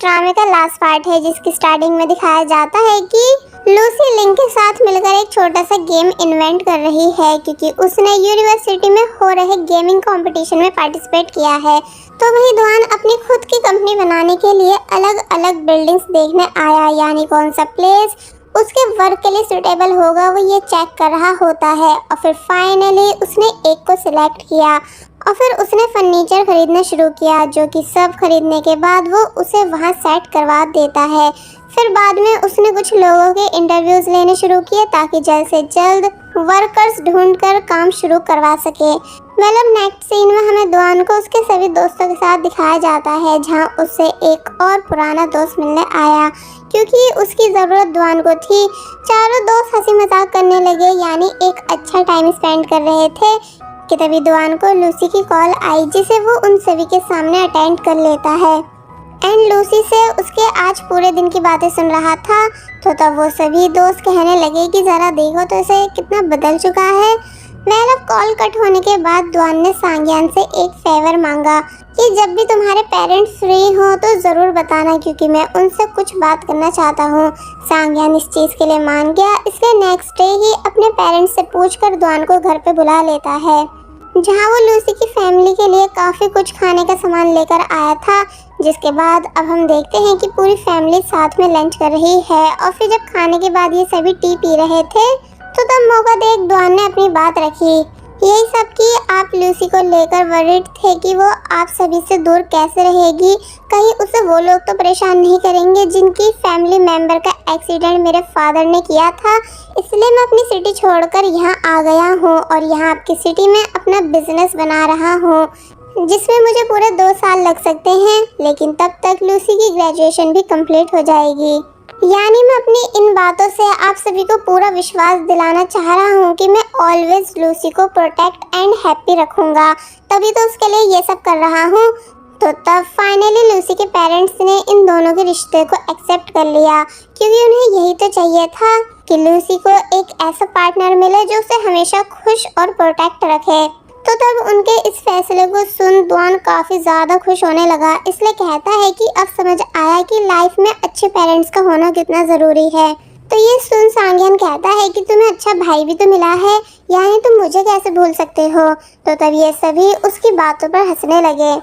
ड्रामे का last part है, जिसकी स्टार्टिंग में दिखाया जाता है कि लूसी लिंक के साथ मिलकर एक छोटा सा गेम इन्वेंट कर रही है, क्योंकि उसने यूनिवर्सिटी में हो रहे गेमिंग कंपटीशन में पार्टिसिपेट किया है। तो वही दुआन अपनी खुद की कंपनी बनाने के लिए अलग अलग बिल्डिंग्स देखने आया, यानी कौन सा प्लेस उसके वर्क के लिए सुटेबल होगा वो ये चेक कर रहा होता है। और फिर फाइनली उसने एक को सिलेक्ट किया और फिर उसने फर्नीचर खरीदना शुरू किया, जो कि सब खरीदने के बाद वो उसे वहाँ सेट करवा देता है। फिर बाद में उसने कुछ लोगों के इंटरव्यूज लेने शुरू किए ताकि जल्द से जल्द वर्कर्स ढूंढकर काम शुरू करवा सके। मतलब नेक्स्ट सीन में हमें दुआन को उसके सभी दोस्तों के साथ दिखाया जाता है, जहां उससे एक और पुराना दोस्त मिलने आया, क्योंकि उसकी ज़रूरत दुआन को थी। चारों दोस्त हंसी मजाक करने लगे, यानी एक अच्छा टाइम स्पेंड कर रहे थे कि तभी दुआन को लूसी की कॉल आई, जिसे वो उन सभी के सामने अटेंड कर लेता है। एंड लूसी से उसके आज पूरे दिन की बातें सुन रहा था, तो तब वो सभी दोस्त कहने लगे कि ज़रा देखो तो इसे कितना बदल चुका है। अब कॉल कट होने के बाद दुआन ने सांग्यान से एक फेवर मांगा कि जब भी तुम्हारे पेरेंट्स फ्री हो तो ज़रूर बताना, क्योंकि मैं उनसे कुछ बात करना चाहता हूँ। सांग्यान इस चीज़ के लिए मान गया, इसलिए नेक्स्ट डे ही अपने पेरेंट्स से पूछकर दुआन को घर पे बुला लेता है, जहाँ वो लूसी की फैमिली के लिए काफ़ी कुछ खाने का सामान लेकर आया था। जिसके बाद अब हम देखते हैं कि पूरी फैमिली साथ में लंच कर रही है। और फिर जब खाने के बाद ये सभी टी पी रहे थे, तो तब मौका देख दुआन ने अपनी बात रखी। यही सब कि आप लूसी को लेकर वरीड थे कि वो आप सभी से दूर कैसे रहेगी, कहीं उसे वो लोग तो परेशान नहीं करेंगे जिनकी फैमिली मेंबर का एक्सीडेंट मेरे फादर ने किया था। इसलिए मैं अपनी सिटी छोड़कर यहाँ आ गया हूँ और यहाँ आपकी सिटी में अपना बिजनेस बना रहा हूँ, जिसमें मुझे पूरे 2 साल लग सकते हैं, लेकिन तब तक लूसी की ग्रेजुएशन भी कंप्लीट हो जाएगी। यानी मैं अपनी इन बातों से आप सभी को पूरा विश्वास दिलाना चाह रहा हूँ कि मैं ऑलवेज लूसी को प्रोटेक्ट एंड हैप्पी रखूँगा, तभी तो उसके लिए ये सब कर रहा हूँ। तो तब फाइनली लूसी के पेरेंट्स ने इन दोनों के रिश्ते को एक्सेप्ट कर लिया, क्योंकि उन्हें यही तो चाहिए था कि लूसी को एक ऐसा पार्टनर मिले जो उसे हमेशा खुश और प्रोटेक्ट रखे। तो तब उनके इस फैसले को सुन दुआन काफ़ी ज़्यादा खुश होने लगा, इसलिए कहता है कि अब समझ आया कि लाइफ में अच्छे पेरेंट्स का होना कितना ज़रूरी है। तो ये सुन सांग्यान कहता है कि तुम्हें अच्छा भाई भी तो मिला है, यानी तुम मुझे कैसे भूल सकते हो। तो तब ये सभी उसकी बातों पर हंसने लगे।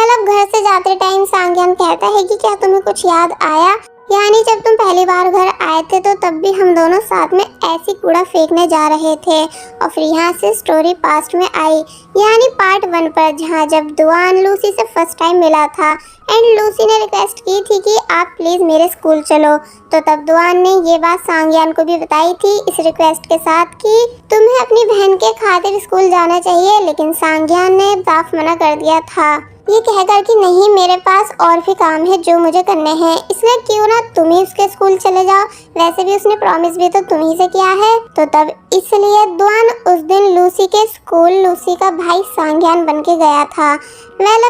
अब घर से जाते टाइम सांग्यान कहता है कि क्या तुम्हें कुछ याद आया, यानी जब तुम पहली बार घर आए थे तो तब भी हम दोनों साथ में ऐसी कूड़ा फेंकने जा रहे थे। और फिर यहाँ से स्टोरी पास्ट में आई, यानी पार्ट 1 पर, जहाँ जब दुआन लूसी से फर्स्ट टाइम मिला था एंड लूसी ने रिक्वेस्ट की थी कि आप प्लीज़ मेरे स्कूल चलो। तो तब दुआन ने ये बात सांग्यान को भी बताई थी इस रिक्वेस्ट के साथ कि तुम्हें अपनी बहन के खातिर स्कूल जाना चाहिए, लेकिन सांग्यान ने साफ मना कर दिया था, ये कहकर कि नहीं, मेरे पास और भी काम है जो मुझे करने हैं, इसलिए क्यों ना तुम ही उसके स्कूल चले जाओ, वैसे भी उसने प्रॉमिस भी तो तुम ही से किया है। तो तब इसलिए दुआन उस दिन लूसी के स्कूल लूसी का भाई सांग्यान बन के गया था।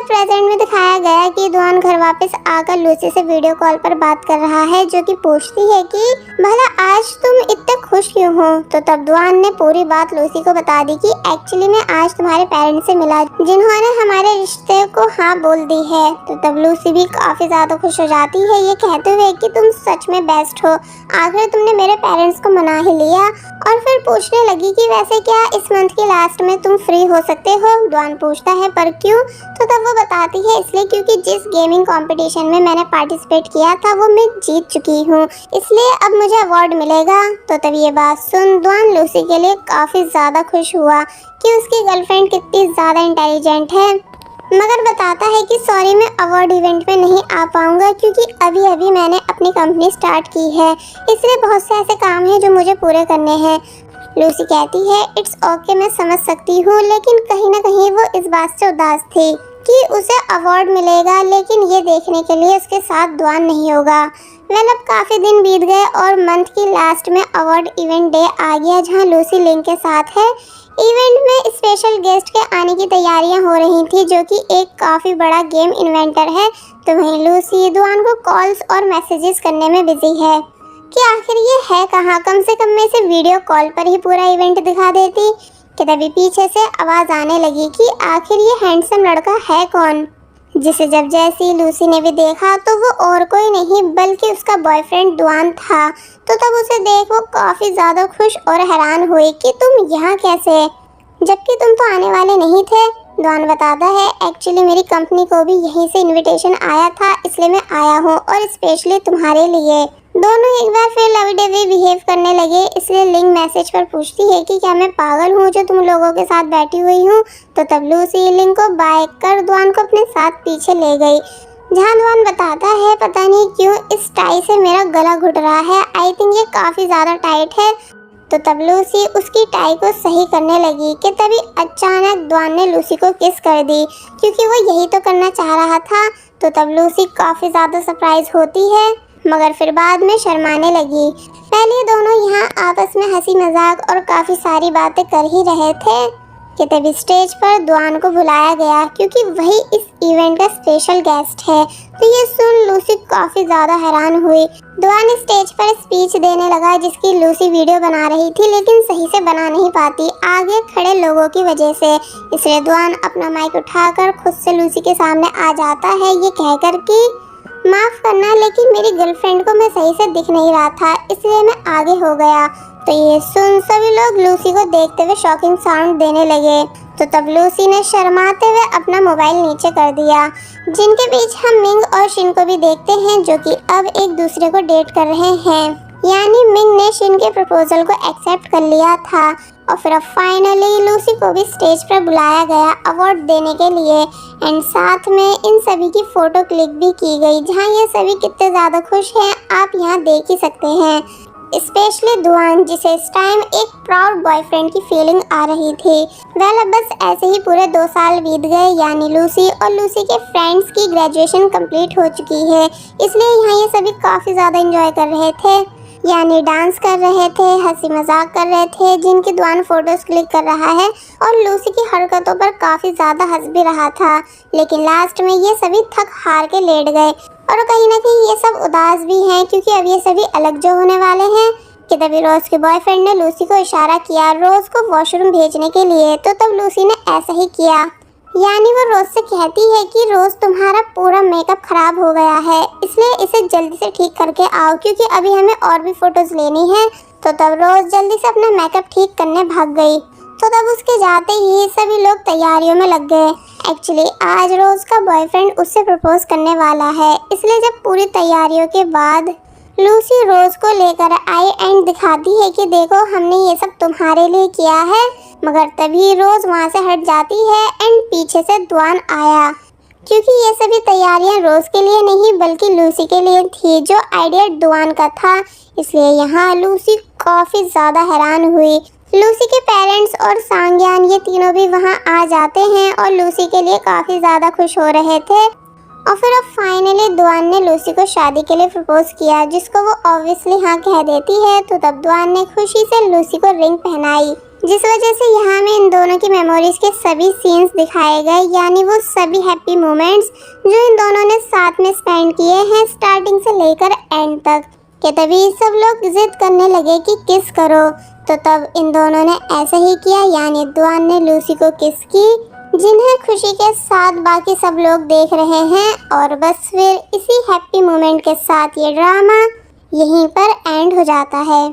प्रेजेंट में दिखाया गया कि दुआन घर वापस आकर लूसी से वीडियो कॉल पर बात कर रहा है, जो कि पूछती है कि भला आज तुम इतने खुश क्यों हो। तो तब दुआन ने पूरी बात लूसी को बता दी कि एक्चुअली मैं आज तुम्हारे पेरेंट्स से मिला, जिन्होंने हमारे रिश्ते को हाँ बोल दी है। तो तब लूसी भी काफी ज्यादा खुश हो जाती है, ये कहते हुए कि तुम सच में बेस्ट हो, आखिर तुमने मेरे पेरेंट्स को मना ही लिया। और फिर पूछने लगी कि वैसे क्या इस मंथ के लास्ट में तुम फ्री हो सकते हो। दुआन पूछता है पर क्यों। तो तब वो बताती है इसलिए क्योंकि जिस गेमिंग कंपटीशन में मैंने पार्टिसिपेट किया था वो मैं जीत चुकी हूँ, इसलिए अब मुझे अवार्ड मिलेगा। तो तब ये बात सुन दुआन लूसी के लिए काफी ज्यादा खुश हुआ कि उसकी गर्लफ्रेंड कितनी ज्यादा इंटेलिजेंट है, मगर बताता है कि सॉरी मैं अवार्ड इवेंट में नहीं आ पाऊंगा, क्योंकि अभी अभी मैंने अपनी कंपनी स्टार्ट की है, इसलिए बहुत से ऐसे काम हैं जो मुझे पूरे करने हैं। लूसी कहती है इट्स ओके, मैं समझ सकती हूँ, लेकिन कहीं ना कहीं वो इस बात से उदास थी कि उसे अवार्ड मिलेगा, लेकिन ये देखने के लिए उसके साथ दुआन नहीं होगा। अब काफ़ी दिन बीत गए और मंथ की लास्ट में अवार्ड इवेंट डे आ गया, जहाँ लूसी लिंक के साथ है। इवेंट में स्पेशल गेस्ट के आने की तैयारियां हो रही थी, जो कि एक काफ़ी बड़ा गेम इन्वेंटर है। तो वहीं लूसी दुआन को कॉल्स और मैसेजेस करने में बिजी है कि आखिर ये है कहाँ, कम से कम मैं इसे वीडियो कॉल पर ही पूरा इवेंट दिखा देती। कि तभी पीछे से आवाज़ आने लगी कि आखिर ये हैंडसम लड़का है कौन, जिसे जब जैसी लूसी ने भी देखा तो वो और कोई नहीं बल्कि उसका बॉयफ्रेंड दुआन था। तो तब उसे देख वो काफ़ी ज़्यादा खुश और हैरान हुई कि तुम यहाँ कैसे, जबकि तुम तो आने वाले नहीं थे। दुआन बताता है एक्चुअली मेरी कंपनी को भी यहीं से इनविटेशन आया था, इसलिए मैं आया हूँ और स्पेशली तुम्हारे लिए। दोनों एक बार फिर लवी डवी बिहेव करने लगे, इसलिए लिंग मैसेज पर पूछती है कि क्या मैं पागल हूँ जो तुम लोगों के साथ बैठी हुई हूँ। तो तब लूसी लिंग को बाय कर दुआन को अपने साथ पीछे ले गई, जहाँ दुआन बताता है पता नहीं क्यों इस टाई से मेरा गला घुट रहा है, आई थिंक ये काफ़ी ज़्यादा टाइट है। तो तब लूसी उसकी टाई को सही करने लगी कि तभी अचानक दुआन ने लूसी को किस कर दी, क्योंकि वो यही तो करना चाह रहा था। तो तब लूसी काफ़ी ज़्यादा सरप्राइज होती है, मगर फिर बाद में शर्माने लगी। पहले दोनों यहाँ आपस में हंसी मजाक और काफ़ी सारी बातें कर ही रहे थे कि तभी स्टेज पर दुआन को बुलाया गया, क्योंकि वही इस इवेंट का स्पेशल गेस्ट है। तो ये सुन लूसी काफ़ी ज़्यादा हैरान हुई। दुआन स्टेज पर स्पीच देने लगा जिसकी लूसी वीडियो बना रही थी, लेकिन सही से बना नहीं पाती आगे खड़े लोगों की वजह से। इसलिए दुआन अपना माइक उठाकर खुद से लूसी के सामने आ जाता है, ये कहकर कि माफ़ करना लेकिन मेरी गर्लफ्रेंड को मैं सही से दिख नहीं रहा था, इसलिए मैं आगे हो गया। तो ये सुन सभी लोग लूसी को देखते हुए शॉकिंग साउंड देने लगे। तो तब लूसी ने शर्माते हुए अपना मोबाइल नीचे कर दिया। जिनके बीच हम मिंग और शिन को भी देखते हैं, जो कि अब एक दूसरे को डेट कर रहे हैं। यानी मिंग ने शिन के प्रपोजल को एक्सेप्ट कर लिया था और फिर अब फाइनली लूसी को भी स्टेज पर बुलाया गया अवार्ड देने के लिए, एंड साथ में इन सभी की फोटो क्लिक भी की गई, जहां ये सभी कितने ज़्यादा खुश हैं आप यहाँ देख ही सकते हैं। स्पेशली दुआन, जिसे इस टाइम एक प्राउड बॉयफ्रेंड की फीलिंग आ रही थी। वेल अब बस ऐसे ही पूरे 2 साल बीत गए, यानी लूसी और लूसी के फ्रेंड्स की ग्रेजुएशन कंप्लीट हो चुकी है, इसलिए यहाँ ये सभी काफ़ी ज़्यादा एंजॉय कर रहे थे, यानी डांस कर रहे थे, हंसी मजाक कर रहे थे, जिनकी दुआन फोटोज क्लिक कर रहा है और लूसी की हरकतों पर काफ़ी ज़्यादा हंस भी रहा था। लेकिन लास्ट में ये सभी थक हार के लेट गए और कहीं ना कहीं ये सब उदास भी हैं, क्योंकि अब ये सभी अलग जो होने वाले हैं। कि तभी रोज़ के बॉयफ्रेंड ने लूसी को इशारा किया रोज़ को वॉशरूम भेजने के लिए। तो तब लूसी ने ऐसा ही किया, यानी वो रोज़ से कहती है कि रोज़ तुम्हारा पूरा मेकअप खराब हो गया है, इसलिए इसे जल्दी से ठीक करके आओ, क्योंकि अभी हमें और भी फोटोज लेनी है। तो तब रोज़ जल्दी से अपना मेकअप ठीक करने भाग गई। तो तब उसके जाते ही सभी लोग तैयारियों में लग गए। एक्चुअली आज रोज़ का बॉयफ्रेंड उससे प्रपोज करने वाला है, इसलिए जब पूरी तैयारियों के बाद लूसी रोज़ को लेकर आई एंड दिखाती है कि देखो हमने ये सब तुम्हारे लिए किया है, मगर तभी रोज़ वहाँ से हट जाती है एंड पीछे से दुआन आया, क्योंकि ये सभी तैयारियां रोज़ के लिए नहीं बल्कि लूसी के लिए थी, जो आइडिया दुआन का था। इसलिए यहाँ लूसी काफ़ी ज़्यादा हैरान हुई। लूसी के पेरेंट्स और सांग्यान ये तीनों भी वहाँ आ जाते हैं और लूसी के लिए काफ़ी ज़्यादा खुश हो रहे थे। और फिर अब फाइनली दुआन ने लूसी को शादी के लिए प्रपोज किया, जिसको वो ऑब्वियसली हाँ कह देती है। तो तब दुआन ने खुशी से लूसी को रिंग पहनाई, जिस वजह से यहाँ में इन दोनों की मेमोरीज के सभी सीन्स दिखाए गए, यानी वो सभी हैप्पी मोमेंट्स जो इन दोनों ने साथ में स्पेंड किए हैं स्टार्टिंग से लेकर एंड तक। कि तभी सब लोग जिद करने लगे कि किस करो। तो तब इन दोनों ने ऐसा ही किया, यानी दुआन ने लूसी को किस की, जिन्हें खुशी के साथ बाकी सब लोग देख रहे हैं। और बस फिर इसी हैप्पी मोमेंट के साथ ये ड्रामा यहीं पर एंड हो जाता है।